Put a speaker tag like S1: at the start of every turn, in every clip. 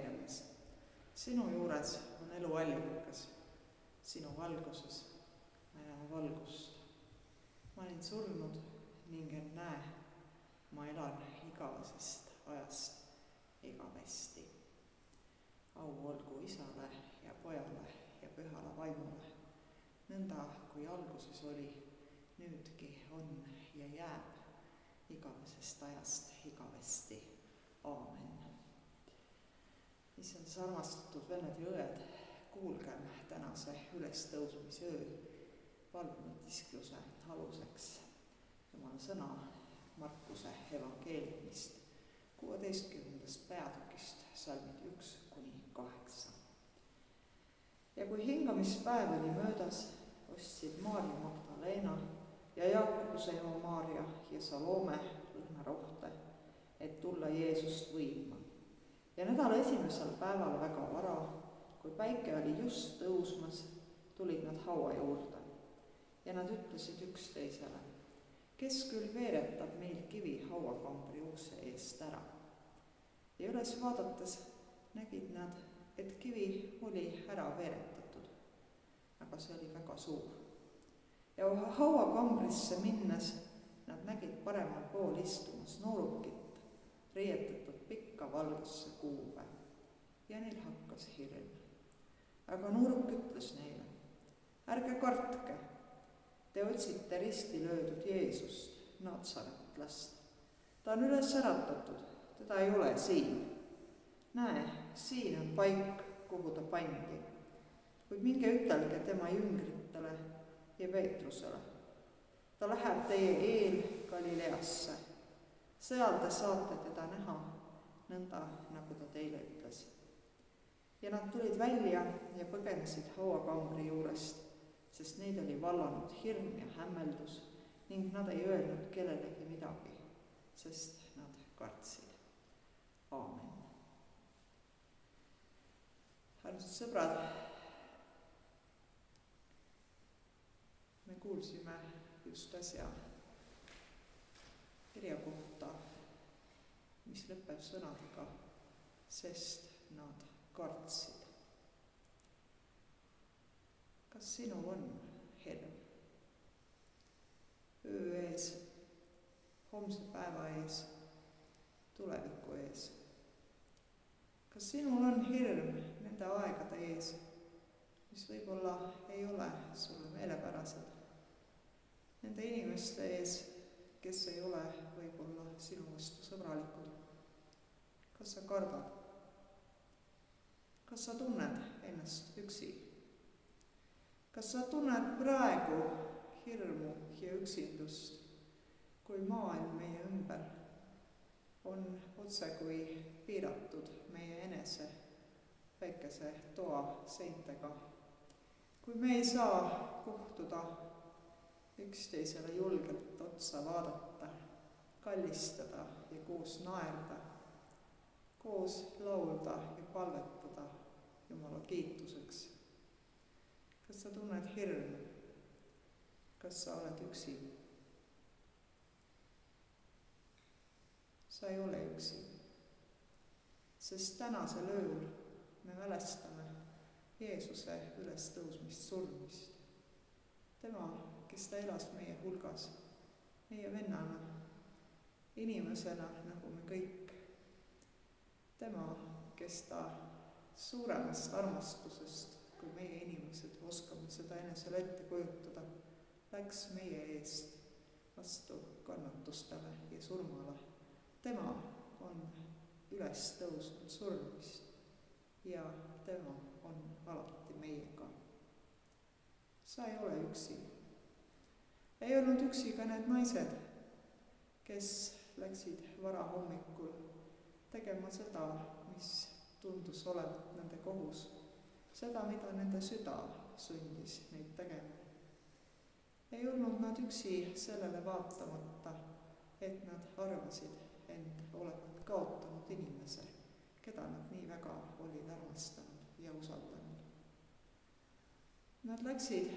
S1: veeremas. Sinu juures on elu allikas, sinu valguses me näeme valgust. Ma olin surnud ning en näe, ma elan igavesest ajast igavesti. Au olgu Isale ja Pojale ja Pühale Vaimule, nõnda kui alguses oli, nüüdki on ja jääb igavesest ajast igavesti. Aamen. Issandas armastatud vennad ja õed, kuulgem tänase ülestõusmise öö palvemõtiskluse aluseks Jumala sõna Markuse evangeeliumist 16. peatükist salmid 1-8. Ja kui hingamispäev oli möödas, ostsid Maarja Magdalena ja Jaakobuse ema Maarja ja Salome lõhnarohte, et tulla Jeesust võidma. Ja nädala esimesel päeval väga vara, kui päike oli just tõusmas, tulid nad haua juurde. Ja nad ütlesid üksteisele, kes küll veeretab meil kivi hauakambri ukse eest ära. Ja üles vaadates nägid nad, et kivi oli ära veeretatud, aga see oli väga suur. Ja hauakambrisse minnes nad nägid paremal pool istumas noorukit, riietatud pikka valgesse kuube, ja neil hakkas hirm. Aga nooruk ütles neile, ärge kartke, te otsite risti löödud Jeesust, Natsaretlast. Ta on üles äratatud, teda ei ole siin. Näe, siin on paik, kuhu ta pandi. Kuid minge ütelge tema jüngritele ja Peetrusele. Ta läheb teie eel Galileasse. Seal te saate teda näha, nõnda nagu ta teile ütles. Ja nad tulid välja ja põgenesid hauakambri juurest, sest neid oli vallanud hirm ja hämmeldus ning nad ei öelnud kellelegi midagi, sest nad kartsid. Aamen. Armsad sõbrad, me kuulsime just äsja kirja kohta, mis lõpeb sõnadega, sest nad kartsid. Kas sinul on hirm? Öö ees, homse päeva ees, tuleviku ees. Kas sinul on hirm nende aegade ees, mis võib-olla ei ole sulle meelepärased? Nende inimeste ees, kes ei ole võib-olla sinu vastu sõbralikud? Kas sa kardad? Kas sa tunned ennast üksi? Kas sa tunned praegu hirmu ja üksindust, kui maailm meie ümber on otse kui piiratud meie enese väikese toa seintega, kui me ei saa kohtuda, üksteisele julgelt otsa vaadata, kallistada ja koos naerda, koos laulda ja palvetada Jumala kiituseks? Kas sa tunned hirmu? Kas sa oled üksi? Sa ei ole üksi, sest tänasel ööl me mälestame Jeesuse ülestõusmist surmist. Tema, kes ta elas meie hulgas, meie vennana, inimesena nagu me kõik. Tema, kes ta suuremast armastusest, kui meie inimesed oskame seda enesele ette kujutada, läks meie eest vastu kannatustele ja surmale. Tema on üles tõusnud surmist ja tema on alati meiega. Sa ei ole üksi. Ei olnud üksi ka need naised, kes läksid varahommikul tegema seda, mis tundus olevat nende kohus, seda, mida nende süda sundis neid tegema. Ei olnud nad üksi sellele vaatamata, et nad arvasid end olevat kaotanud inimese, keda nad nii väga olid armastanud ja usaldanud. Nad läksid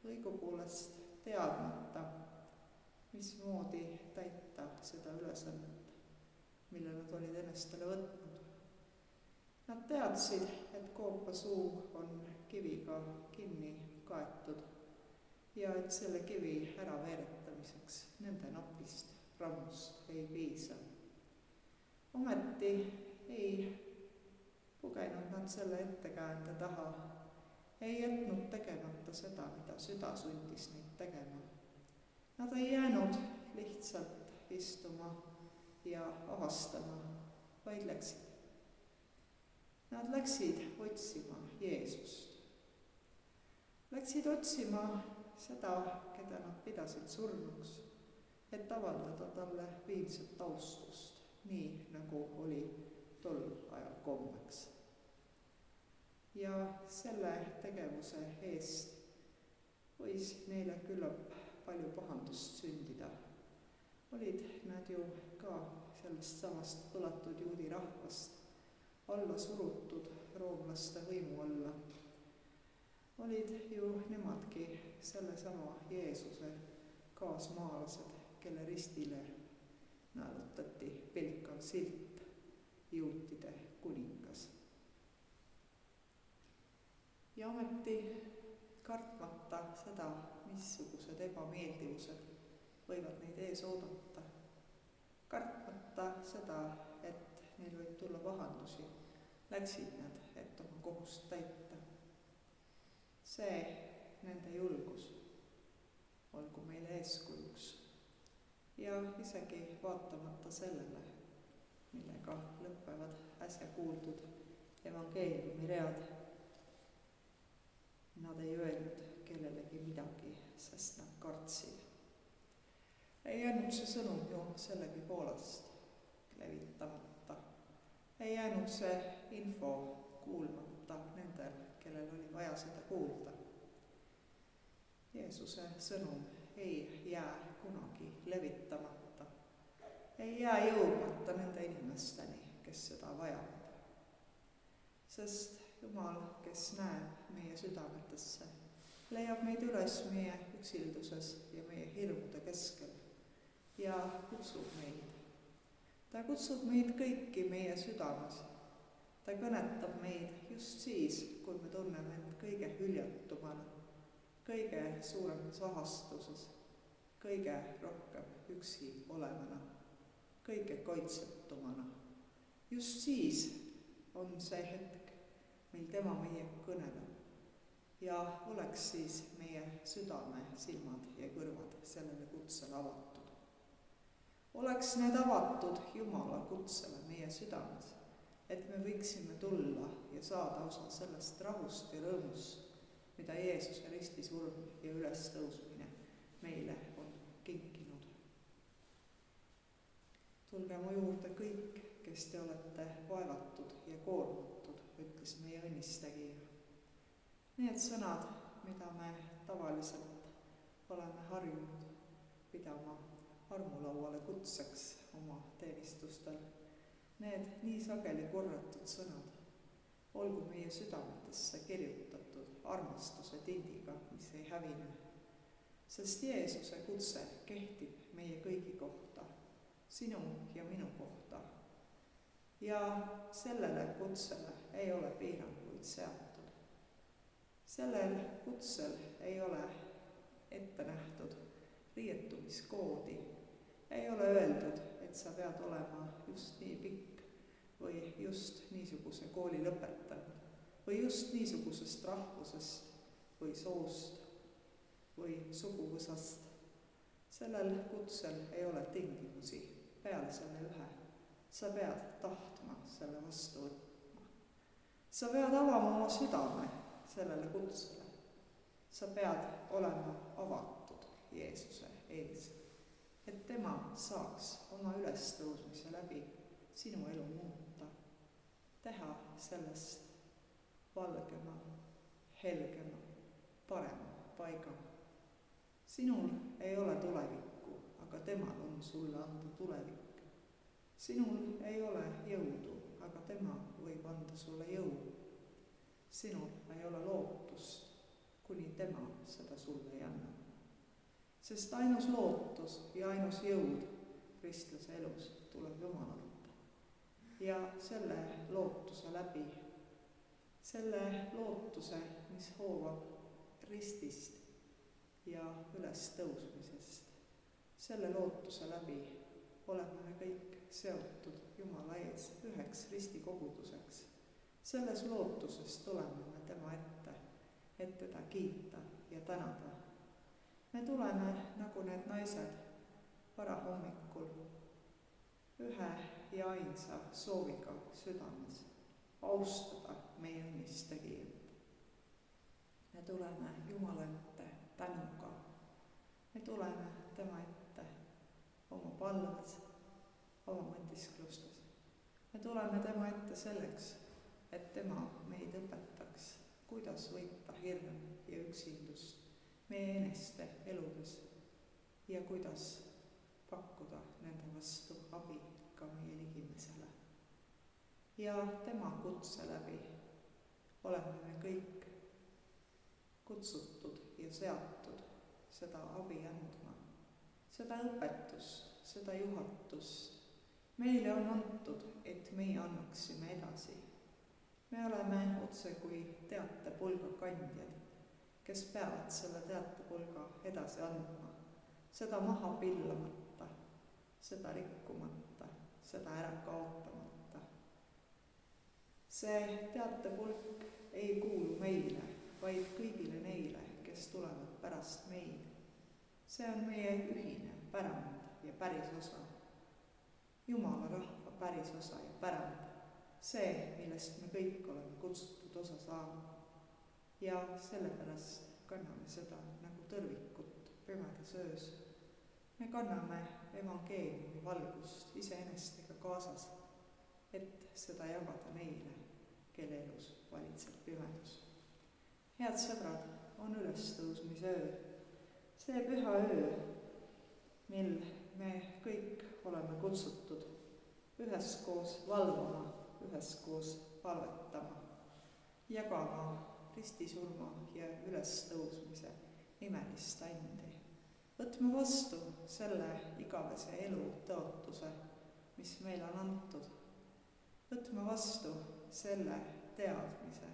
S1: õigupoolest teadmata, mismoodi täita seda ülesannet, mille nad olid enestele võtnud. Nad teadsid, et koopa suu on kiviga kinni kaetud ja et selle kivi äraveeretamiseks nende napist rammust ei piisa. Ometi ei pugenud nad selle ettekäände taha, ei jätnud tegemata seda, mida süda sundis neid tegema. Nad ei jäänud lihtsalt istuma ja avastama, vaid läksid. Nad läksid otsima Jeesust. Läksid otsima seda, keda nad pidasid surnuks, et avaldada talle viimset austust, nii nagu oli tol ajal kombeks. Ja selle tegevuse eest võis neile küllap palju pahandust sündida. Olid nad ju ka sellest samast põlatud juudi rahvast, alla surutud roomlaste võimu alla. Olid ju nemadki sellesama Jeesuse kaasmaalased, kelle ristile naelutati pilkav silt juutide kuningas. Ja ometi kartmata seda, missugused ebameeldivused võivad neid ees oodata, kartmata seda, et neil võib tulla pahandusi, läksid nad, et oma kohust täita. See nende julgus olgu meile eeskujuks ja isegi vaatamata sellele, millega lõpevad äsja kuuldud evangeeliumi read. Nad ei öelnud kellelegi midagi, sest nad kartsid. Ei jäänud see sõnum ju sellegi poolest levitamata. Ei jäänud see info kuulmata nendel, kellel oli vaja seda kuulda. Jeesuse sõnum ei jää kunagi levitamata. Ei jää jõudmata nende inimesteni, kes seda vajavad. Sest Jumal, kes näeb meie südametesse, leiab meid üles meie üksilduses ja meie hirmude keskel ja kutsub meid. Ta kutsub meid kõiki meie südames. Ta kõnetab meid just siis, kui me tunneme end kõige hüljatumana, kõige suuremas ahastuses, kõige rohkem üksi olevana, kõige kaitsetumana. Just siis on see hetk, mil tema meie kõneleb ja oleks siis meie südame, silmad ja kõrvad sellele kutsele avatud. Oleks need avatud Jumala kutsele meie südames, et me võiksime tulla ja saada osa sellest rahust ja rõõmust, mida Jeesuse ristisurm ja ülestõusmine meile on kinkinud. Tulge mu juurde kõik, kes te olete vaevatud ja koormatud, ütles meie õnnistegija. Need sõnad, mida me tavaliselt oleme harjunud pidama armulauale kutseks oma teenistustel, need nii sageli korratud sõnad, olgu meie südametesse kirjutatud armastuse tindiga, mis ei hävine, sest Jeesuse kutse kehtib meie kõigi kohta, sinu ja minu kohta. Ja sellele kutsele ei ole piiranguid seatud. Sellel kutsel ei ole ette nähtud riietumiskoodi. Ei ole öeldud, et sa pead olema just nii pikk või just niisuguse kooli lõpetanud või just niisugusest rahvusest või soost või suguvõsast. Sellel kutsel ei ole tingimusi peale selle ühe. Sa pead tahtma selle vastu võtma. Sa pead avama oma südame sellele kutsele. Sa pead olema avatud Jeesuse ees, et tema saaks oma ülestõusmise läbi sinu elu muuta, teha sellest valgema, helgema, parema paiga. Sinul ei ole tulevikku, aga temal on sulle anda tulevik. Sinul ei ole jõudu, aga tema võib anda sulle jõu. Sinul ei ole lootust, kuni tema seda sulle ei anna. Sest ainus lootus ja ainus jõud kristlase elus tuleb Jumalalt. ja selle lootuse läbi, selle lootuse, mis hoovab ristist ja ülestõusmisest, selle lootuse läbi oleme me kõik seotud Jumala ees üheks ristikoguduseks. Selles lootuses tuleme me tema ette, et teda kiita ja tänada. Me tuleme nagu need naised varahommikul ühe ja ainsa sooviga südames austada meie õnnistegijat. Me tuleme Jumala ette tänuga. Me tuleme tema ette oma palves, oma mõtisklustes. Me tuleme tema ette selleks, et tema meid õpetaks, kuidas võita hirm ja üksindust meie eneste eludes ja kuidas pakkuda nende vastu abi ka meie ligimesele. Ja tema kutse läbi oleme me kõik kutsutud ja seatud seda abi andma, seda õpetust, seda juhatust. Meile on antud, et meie annaksime edasi. Me oleme otse kui teatepulga kandjad, kes peavad selle teatepulga edasi andma, seda maha pillamata, seda rikkumata, seda ära kaotamata. See teatepulk ei kuulu meile, vaid kõigile neile, kes tulevad pärast meid. See on meie ühine pärand ja pärisosa. Jumala rahva pärisosa ja pärand. See, millest me kõik oleme kutsutud osa saama. Ja sellepärast kanname seda nagu tõrvikut pimedas öös. Me kanname evangeeliumi valgust iseenestega kaasas, et seda jagada neile, kelle elus valitseb pimedus. Head sõbrad, on ülestõusmise öö. See püha öö, mil me kõik oleme kutsutud üheskoos valvama, üheskoos palvetama, jagama ristisurma ja ülestõusmise nimelist andi. Võtme vastu selle igavese elu tõotuse, mis meile on antud. Võtme vastu selle teadmise,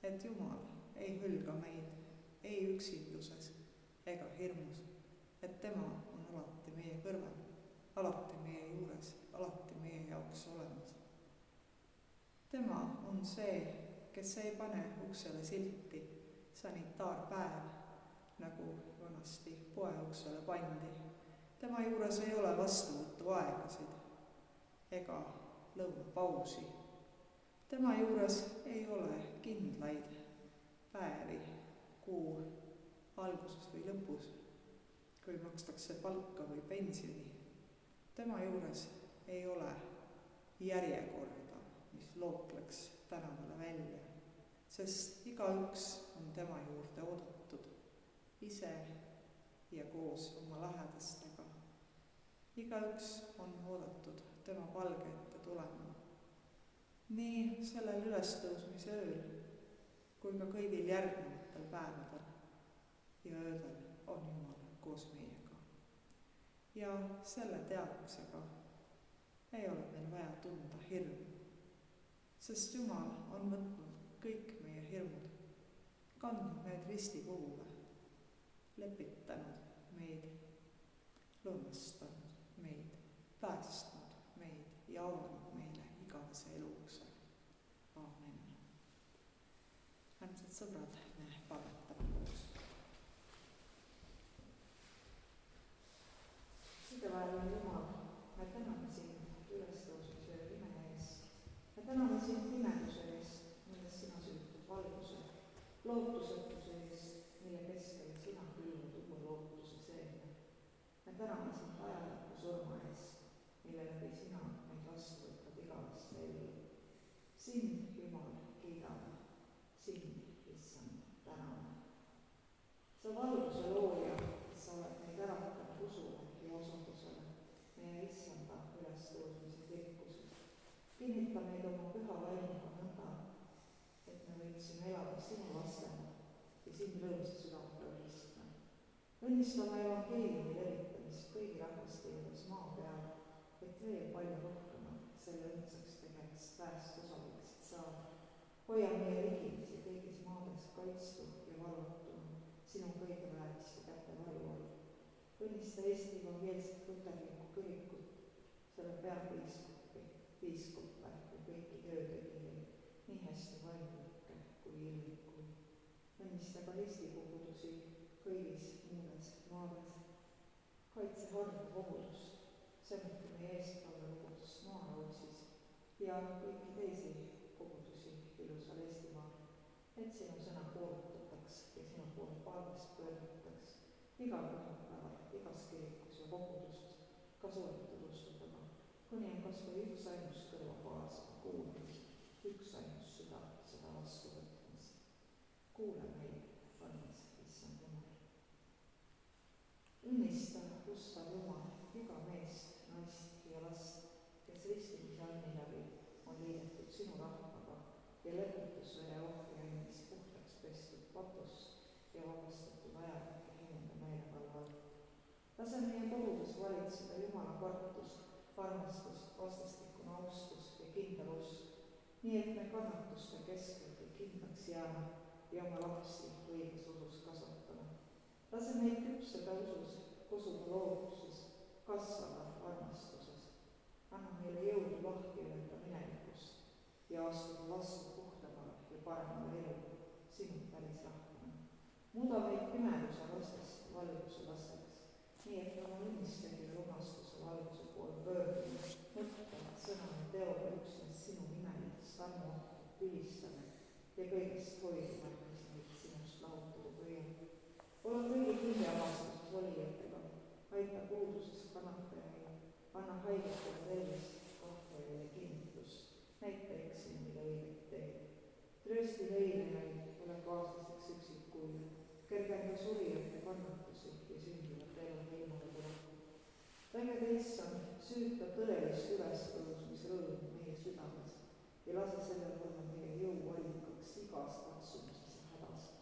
S1: et Jumal ei hülga meid, ei üksinduses ega hirmus, et tema on alati meie kõrval, alati meie juures, alati meie jaoks olemas. Tema on see, kes ei pane uksele silti sanitaarpäev, nagu vanasti poe uksele pandi. Tema juures ei ole vastuvõtuaegasid ega lõunapausi. Tema juures ei ole kindlaid päevi kuu alguses või lõpus, kui makstakse palka või pensioni. Tema juures ei ole järjekorda, mis lookleks tänavale välja, sest igaüks on tema juurde oodatud, ise ja koos oma lähedastega. Igaüks on oodatud tema palge ette tulema. Nii sellel ülestõusmise ööl kui ka kõigil järgnevatel päevadel ja öödel on Jumal koos meiega. Ja selle teadmisega ei ole meil vaja tunda hirmu, sest Jumal on võtnud kõik meie hirmud, kandnud need ristikogule, lepitanud meid, lõõmastanud meid, päästnud meid ja avanud meile igavese eluukse. Aamen. Armsad sõbrad, me palvetame koos. Südaväärne Jumal, me täname sind ülestõusmise ime eest. Me täname sind pimeduse eest, milles sina süttud valguse, lootusetuse eest, mille keskel sina külvad uue lootuse seemne. Me täname sind ajaliku surma eest, mille läbi sina meid vastu võtad igavesse ellu. Sind, Jumal, kiidame, sind, issand, täname. Sa valguse looja, et sa oled meid äratanud usule ja osundusele meie issanda ülestõusmise kirkuses. Kinnita meid oma püha vaimuga nõnda, et me võiksime elada sinu lastena ja sind rõõmsa südamega ülistame. Õnnistame evangeeliumi levitamist kõigi rahvaste juures maa peal, et veel palju rohkem selle õndsaks hoia meie ligimisi kõigis maades kaitstu ja valvatuna sinu kõigeväeliste käte varju all. Õnnista Eesti evangeelset luterlikku kirikut, selle peapiiskopi, piiskoppe ja kõiki töötegijaid, nii hästi vaimlikke kui ilmikuid. Õnnista ka Eesti kogudusi kõigis muudes maades. Kaitse harda kogudust, samuti meie eestpalve kogudust Maaraotsis ja kõiki teisi kogudusi ilusal Eestimaal, et sinu sõna kuulutataks ja sinu poole palvest pöördutaks igal pühapäeval, igas kirikus ja kogudustes ka suletud uskudaga, kuni on kas või üksainus kõrvapaar seda kuulmas, üksainus süda seda vastu võtmas. Kuule meid, armas issand Jumal. Õnnista, ustav Jumal, iga meest, naist ja last, kes ristimise anni läbi on liidetud sinu rahvaga ja lõputusvere ohvri andis puhtaks pestud patust ja vabastatud ajalike hingede meelevalve all. Lase meie kogudes valitseda Jumala kartus, armastus, vastastikune austus ja kindel usk, nii et me kannatuste keskel kindlaks jääme ja oma lapsi õiges usus kasvatame. Lase meid küpseda usus, kosuda looduses, kasvada armastuses. Anna meile jõudu lahti öelda minevikust ja astuda vastu puhtamale ja paremale elule, sinu välisrahvana. Muuda meid pimeduse lastest valguse lasteks, nii et me oma õnnistegi ja lunastuse valguse poole pöördume, mõtleme sõna ja teoga üksnes sinu nimelist armuotut ülistame ja kõigest hoidume, mis meid sinust lahutada püüab. Ole kõigi hingeavastuses olijatega, aita puuduses kannatajaid, anna haigetele tervist, kahtlejaile kinnitust, näita eksimile õiget teed. Tröösti leinejaid, ole kaaslaseks üksikuile, kergenda surijate kannatusi ja sündivate elu ilmale tulekut. Vägede issand, süüta tõelist ülestõusmisrõõmu meie südames ja lase sellel olla meie jõuallikaks igas katsumises ja hädas.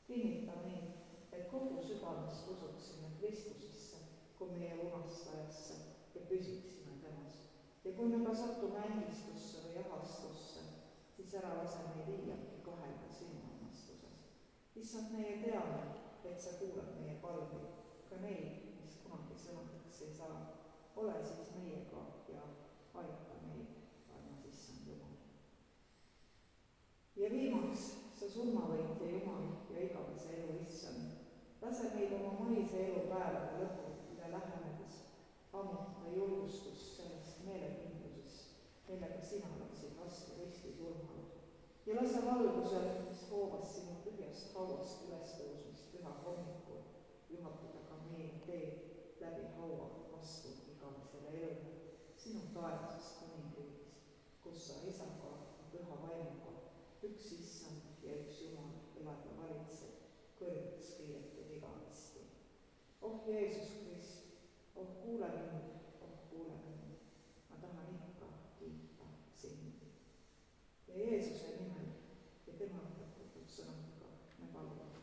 S1: Kinnita meid, et kogu südamest usuksime Kristusesse kui meie lunastajasse ja püsiksime temas. Ja kui me ka satume ängistusse või ahastusse, siis ära lase meid iialgi kahelda sinu armastuses. Issand, meie teame, et sa kuulad meie palveid, ka neid, mis kunagi sõnadeks ei saa. Ole siis meiega ja aita meid, armas issand Jumal. Ja viimaks, sa surmavõitja Jumal ja igavese elu issand, lase meid oma maise elupäevade lõpule lähenedes ammutada julgustust sellest meelekindlusest, millega sina läksid vastu risti surmale. Ja lase valgusel, mis hoovas sinu tühjast hauast ülestõusmist püha hommikul, juhatada ka meie teed läbi haua vastu igavesele elule, sinu taevasest kuningriigis, kus sa isaga ja püha vaimuga, üks issand ja üks Jumal elab ja valitseb, kõrgeks kiidetud igavesti. Oh Jeesus Krist, oh kuule mind, ma tahan ikka kiita sind. Ja Jeesuse nimel ja tema õpetatud sõnadega me palume.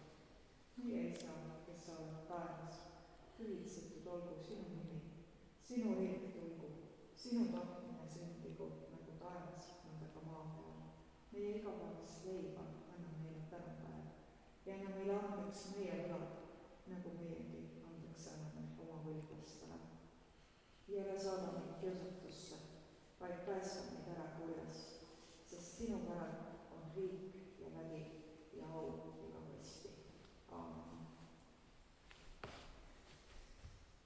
S1: Meie Isa, kes sa oled taevas, hüvitsetud olgu sinu nimi, sinu riik tulgu, sinu tahtmine sündigu nagu taevas, nõnda ka maa peal. Meie igapäevast leiba anna meile tänapäev ja anna meile andeks meie võlad, nagu meiegi andeks anname oma võlglastele. Ja ära saada meid kiusatusse, vaid päästa meid ära kurjast, sest sinu päralt on riik ja vägi ja au igavesti. Aamen.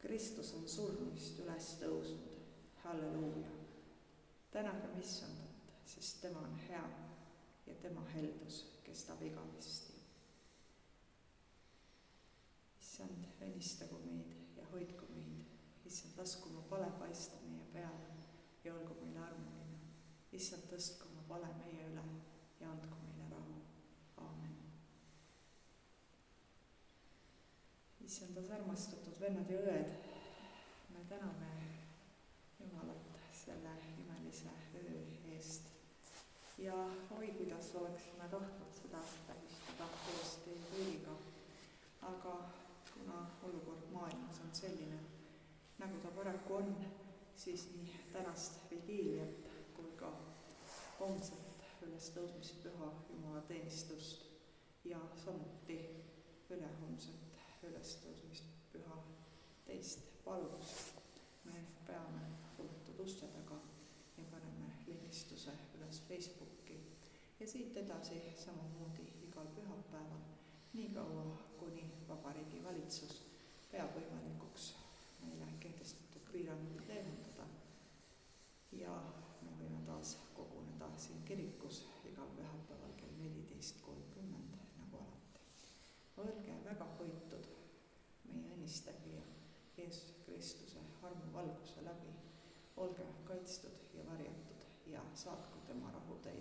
S1: Kristus on surnust üles tõusnud. Halleluuja. Tänagem issandat, sest tema on hea ja tema heldus kestab igavesti. Issand, õnnistagu meid ja hoidku meid. Issand, lasku oma pale paista meie peale ja olgu meile armuline. Issand, tõstku oma pale meie üle ja andku meile rahu. Aamen. Issandas armastatud vennad ja õed, me täname Jumalat selle imelise öö eest. Ja oi, kuidas oleksime tahtnud seda tähistada koos teie kõigiga. Aga kuna olukord maailmas on selline, nagu ta paraku on, siis nii tänast vigiiliat kui ka homset üle ülestõusmispüha jumalateenistust ja samuti ülehomset ülestõusmispüha teist palvust me peame suletud uste taga ja paneme lindistuse üles Facebooki ja siit edasi samamoodi igal pühapäeval, nii kaua kuni Vabariigi Valitsus peab võimalikuks meile kehtestatud piiranguid leevendada ja me võime taas koguneda siin kirikus igal pühapäeval kell 14.30 nagu alati. Olge väga hoitud meie õnnistegija Jeesuse Kristuse armuvalguse läbi, olge kaitstud ja varjatud ja saatku tema rahu teid.